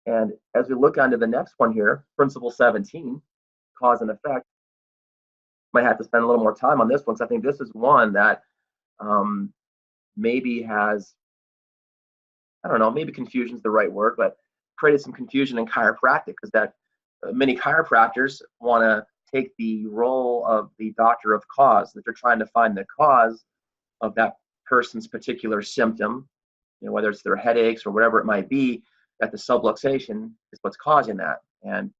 And as we look onto the next one here, principle 17, cause and effect, might have to spend a little more time on this one because I think this is one that um, maybe has, I don't know, maybe confusion is the right word, but created some confusion in chiropractic because that many chiropractors want to take the role of the doctor of cause, that they're trying to find the cause of that person's particular symptom, whether it's their headaches or whatever it might be, that the subluxation is what's causing that. And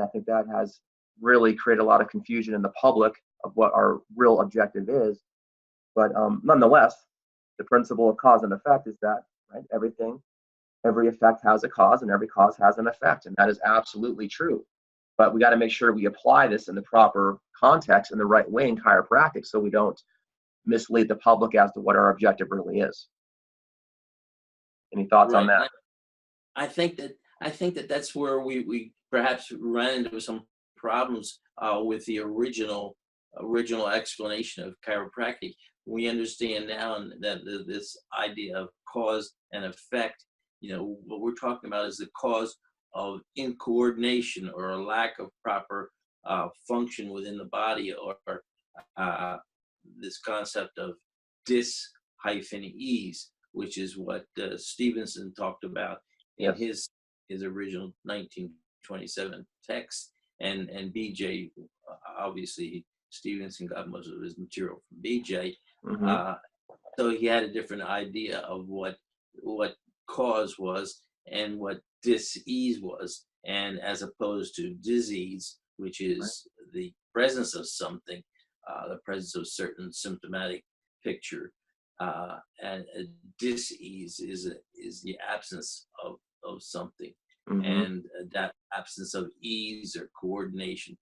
I think that has really created a lot of confusion in the public of what our real objective is. But nonetheless, the principle of cause and effect is that, right, every effect has a cause and every cause has an effect. And that is absolutely true. But we got to make sure we apply this in the proper context in the right way in chiropractic so we don't mislead the public as to what our objective really is. Any thoughts on Right. that? I think that that's where we perhaps ran into some problems with the original explanation of chiropractic. We understand now that this idea of cause and effect, what we're talking about is the cause of incoordination or a lack of proper function within the body, or uh, this concept of dis-ease, which is what Stevenson talked about in Yes. his original 1927 text, and BJ, obviously Stevenson got most of his material from BJ. Mm-hmm. Uh, so he had a different idea of what cause was and what dis-ease was, and as opposed to disease, which Right. is the presence of something, the presence of certain symptomatic picture, and dis-ease is the absence of something, Mm-hmm. and that absence of ease or coordination,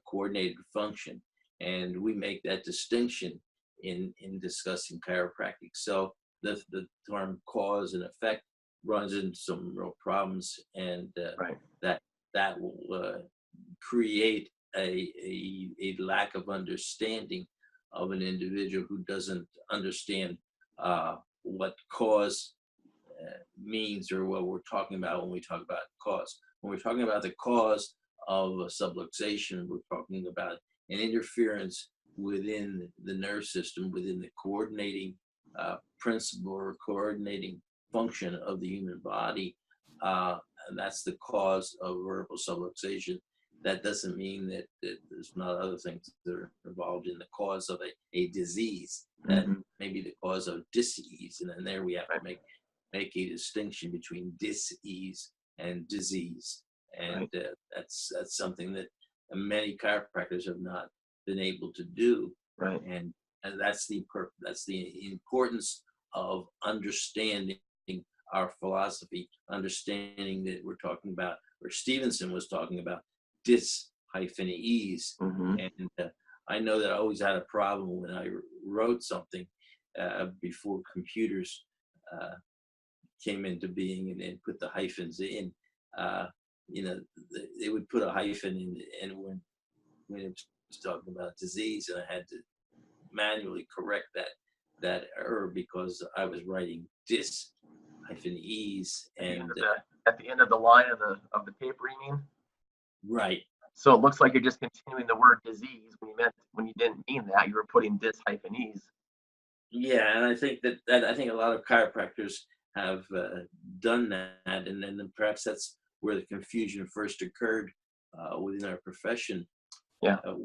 coordinated function, and we make that distinction in discussing chiropractic. So the term cause and effect runs into some real problems, and Right. that will create a lack of understanding of an individual who doesn't understand what cause means, or what we're talking about when we talk about cause. When we're talking about the cause of a subluxation, we're talking about an interference within the nerve system, within the coordinating principle or coordinating function of the human body. And that's the cause of vertebral subluxation. That doesn't mean that there's not other things that are involved in the cause of a disease. That Mm-hmm. may be the cause of dis-ease. And then there we have Right. to make a distinction between dis-ease and disease. And Right. that's something that many chiropractors have not been able to do. Right. And that's the importance of understanding our philosophy, understanding that we're talking about, or Stevenson was talking about, dis-ease. Mm-hmm. And I know that I always had a problem when I wrote something before computers came into being and put the hyphens in. Uh, they would put a hyphen in, and when it was talking about disease, and I had to manually correct that error because I was writing dis-ease, At the end and of the line of the paper, you mean? right. So it looks like you're just continuing the word disease when you didn't mean that. You were putting dis hyphen ease. Yeah, and I think that I think a lot of chiropractors have done that, and then perhaps that's where the confusion first occurred within our profession, Yeah. uh,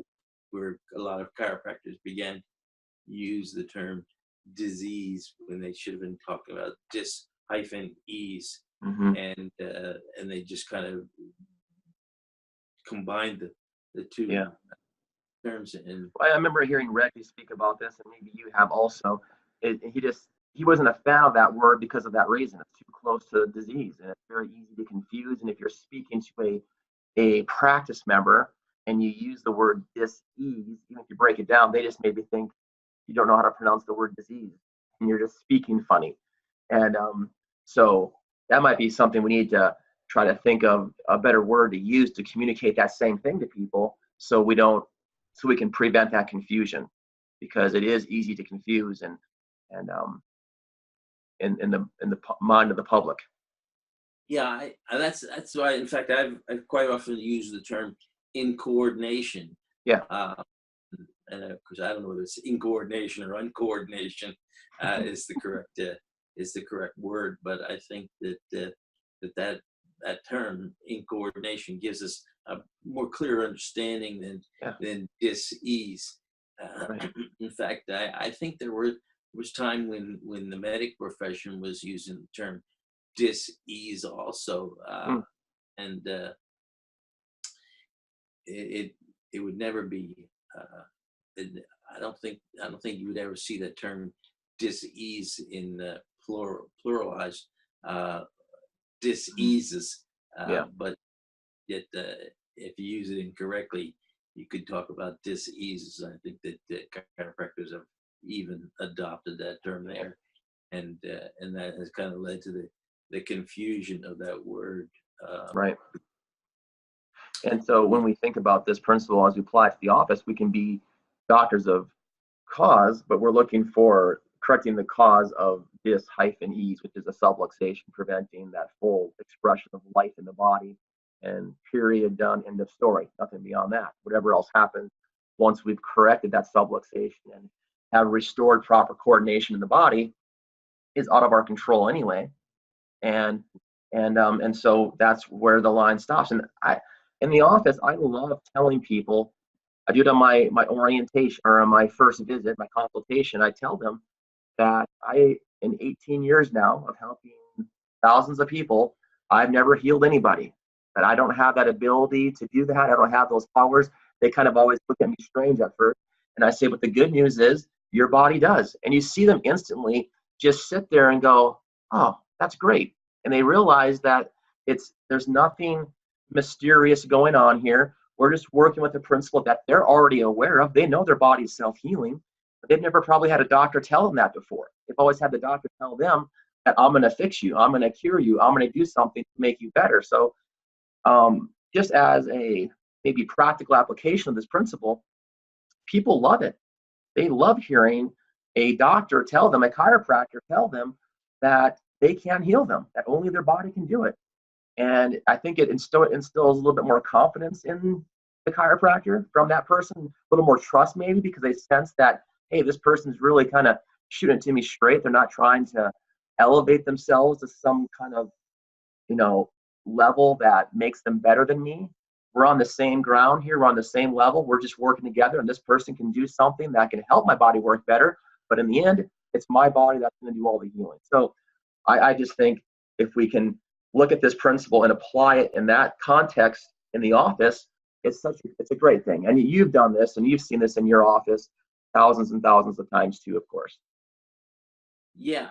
where a lot of chiropractors began to use the term disease when they should have been talking about dis-ease, Mm-hmm. and they just kind of combined the two Yeah. terms. And I remember hearing Reggie speak about this, and maybe you have also. He wasn't a fan of that word because of that reason. It's too close to disease, and it's very easy to confuse. And if you're speaking to a practice member and you use the word dis-ease, even if you break it down, they just maybe think you don't know how to pronounce the word disease, and you're just speaking funny. And so that might be something we need to try to think of a better word to use to communicate that same thing to people, so we can prevent that confusion, because it is easy to confuse and in the mind of the public. Yeah, that's why. In fact, I've quite often used the term in coordination, Yeah, uh, and of course, I don't know whether it's in coordination or uncoordination is the correct word, but I think that that term in coordination gives us a more clear understanding yeah, than dis-ease. Uh, right. in fact, I think was time when the medical profession was using the term dis-ease also, Mm, and it it would never be. It, I don't think you would ever see that term dis-ease in pluralized uh, dis-eases, yeah, but yet if you use it incorrectly, you could talk about dis-eases. I think that chiropractors have even adopted that term there, and that has kind of led to the confusion of that word. Um, right. And so when we think about this principle as we apply it to the office, we can be doctors of cause, but we're looking for correcting the cause of dis-ease, which is a subluxation, preventing that full expression of life in the body. And period, done, end of story. Nothing beyond that. Whatever else happens once we've corrected that subluxation and have restored proper coordination in the body is out of our control anyway. And and so that's where the line stops. And I, in the office, I love telling people. I do it on my orientation or on my first visit, my consultation. I tell them that in 18 years now of helping thousands of people, I've never healed anybody. That I don't have that ability to do that. I don't have those powers. They kind of always look at me strange at first. And I say, but the good news is your body does. And you see them instantly just sit there and go, oh, that's great. And they realize that there's nothing mysterious going on here. We're just working with a principle that they're already aware of. They know their body's self-healing, but they've never probably had a doctor tell them that before. They've always had the doctor tell them that I'm going to fix you, I'm going to cure you, I'm going to do something to make you better. So just as a maybe practical application of this principle, people love it. They love hearing a doctor tell them, a chiropractor tell them that they can heal them, that only their body can do it. And I think it instills a little bit more confidence in the chiropractor from that person, a little more trust maybe, because they sense that, hey, this person's really kind of shooting it to me straight. They're not trying to elevate themselves to some kind of, you know, level that makes them better than me. We're on the same ground here. We're on the same level. We're just working together, and this person can do something that can help my body work better. But in the end, it's my body that's going to do all the healing. So I just think if we can look at this principle and apply it in that context in the office, it's a great thing. And you've done this and you've seen this in your office thousands and thousands of times too, of course. Yeah,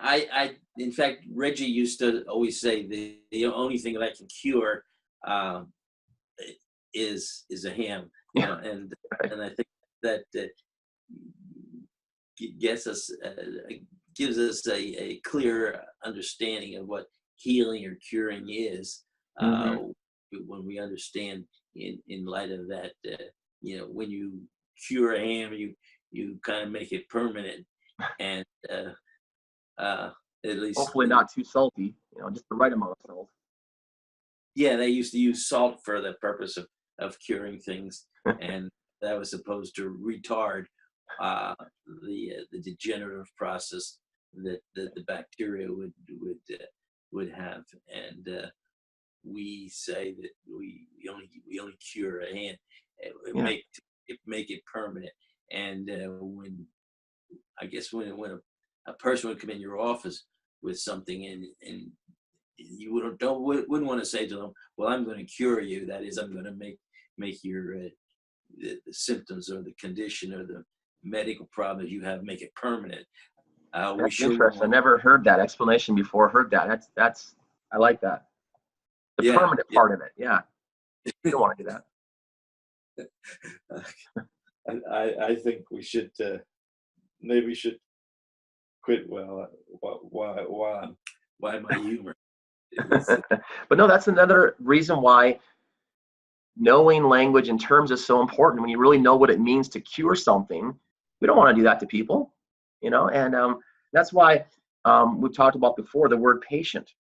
in fact, Reggie used to always say the only thing that I can cure um, is a ham, you Yeah, know, and I think that gets us gives us a clear understanding of what healing or curing is uh, mm-hmm. when we understand in light of that, you know, when you cure a ham, you kind of make it permanent, and uh, at least Hopefully not too salty, just the right amount of salt. yeah, they used to use salt for the purpose of curing things, and that was supposed to retard uh, the degenerative process that the bacteria would have. And we say that we only cure a hand, Yeah, make it permanent. And when I guess when a person would come in your office with something and you wouldn't want to say to them, "Well, I'm going to cure you." That is, I'm going to make your the symptoms or the condition or the medical problem that you have make it permanent. We that's sure interesting. I want, never heard that explanation before. Heard that. That's I like that. The yeah, permanent yeah. part of it. Yeah, you don't want to do that. I think we should maybe we should quit. Well, why my humor? It was But no, that's another reason why knowing language and terms is so important. When you really know what it means to cure something, we don't want to do that to people. And that's why we've talked about before the word patient.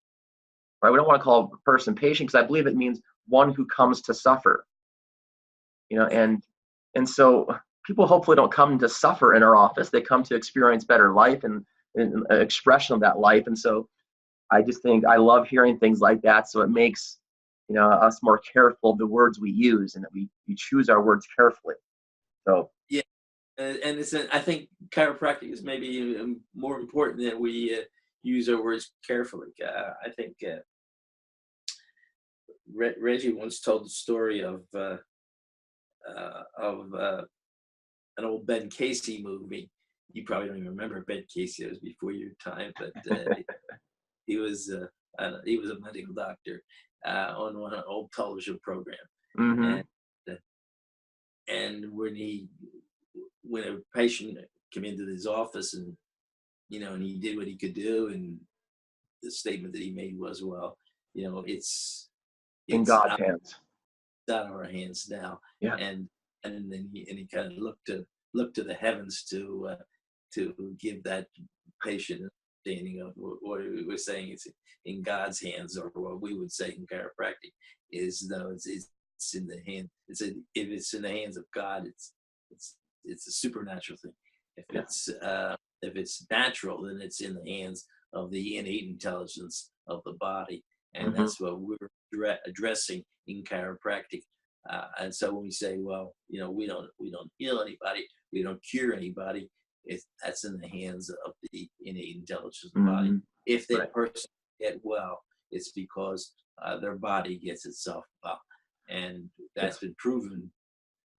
right? We don't want to call a person patient because I believe it means one who comes to suffer, and so people hopefully don't come to suffer in our office. They come to experience better life and an expression of that life. And so I just think I love hearing things like that. So it makes, us more careful of the words we use, and that we choose our words carefully. So Yeah, and I think chiropractic is maybe more important that we use our words carefully. I think Reggie once told the story of an old Ben Casey movie. You probably don't even remember Ben Casey; it was before your time. But he was he was a medical doctor on an old television program, hmm and uh, and when a patient came into his office, and and he did what he could do, and the statement that he made was, well, it's in it's God's hands. out of our hands now. Yeah. And then he kind of looked to the heavens to give that patient an understanding of what we were saying. It's in God's hands, or what we would say in chiropractic is, no, it's in the hand. If it's in the hands of God, it's a supernatural thing. If Yeah. it's natural, then it's in the hands of the innate intelligence of the body, and hmm that's what we're addressing in chiropractic. And so when we say, well, we don't heal anybody, we don't cure anybody, that's in the hands of the innate intelligence of the body. hmm If Right. that person get well, it's because their body gets itself well, and Yeah. that's been proven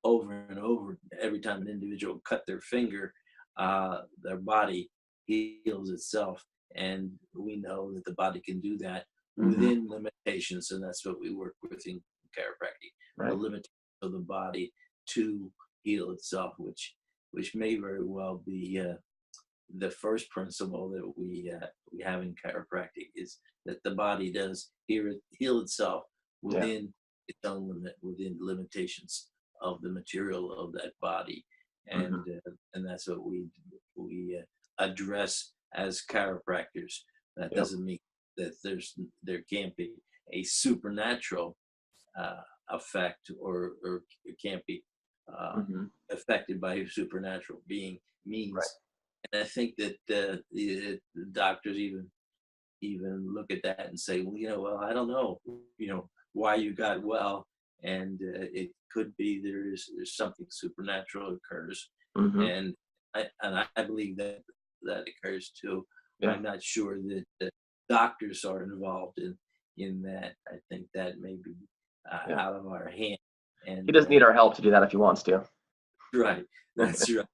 over and over. Every time an individual cut their finger, their body heals itself, and we know that the body can do that hmm within limitations, and that's what we work with in chiropractic: the Right. limitations of the body to heal itself, which may very well be the first principle that we have in chiropractic, is that the body does heal itself Yeah. within its own within the limitations of the material of that body, hmm and that's what we address as chiropractors. That Yep. doesn't mean that there can't be a supernatural effect, or it can't be uh, hmm affected by a supernatural being Right. means. And I think that the doctors even look at that and say, well, well, I don't know, why you got well, and it could be there's something supernatural occurs, hmm and I believe that occurs too. Yeah. I'm not sure that the doctors are involved in that. I think that may be Yeah. out of our hand, He and doesn't need our help to do that if he wants to. right, that's right.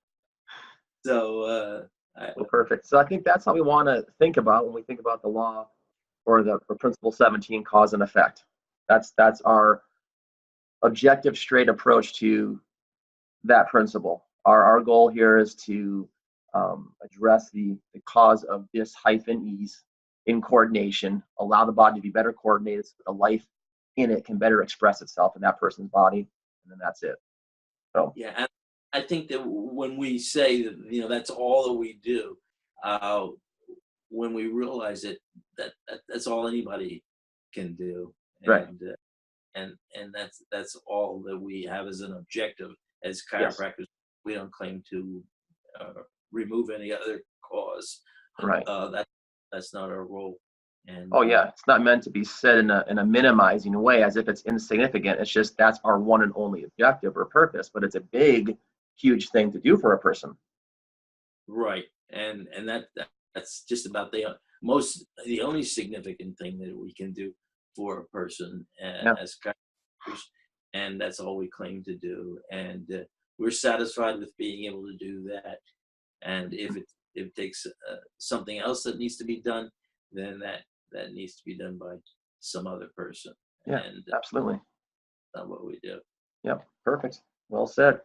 So Well, perfect. So I think that's how we want to think about when we think about the law, or the or principle 17, cause and effect. That's our objective, straight approach to that principle. Our goal here is to address the cause of this hyphen ease in coordination, allow the body to be better coordinated so that the life in it can better express itself in that person's body, and then that's it. So Yeah, and I think that when we say that, that's all that we do, uh, when we realize that's all anybody can do, right. and that's all that we have as an objective as Yes. chiropractors. We don't claim to uh, remove any other cause. Right. That's not our role, and Oh yeah, it's not meant to be said in a minimizing way as if it's insignificant. It's just that's our one and only objective or purpose, but it's a big, huge thing to do for a person. right, and that's just about the only significant thing that we can do for a person Yeah. as chiropractors, and that's all we claim to do, and we're satisfied with being able to do that. And if it takes something else that needs to be done, then that needs to be done by some other person, Yeah. and Absolutely. not what we do. Yep. Perfect. Well said.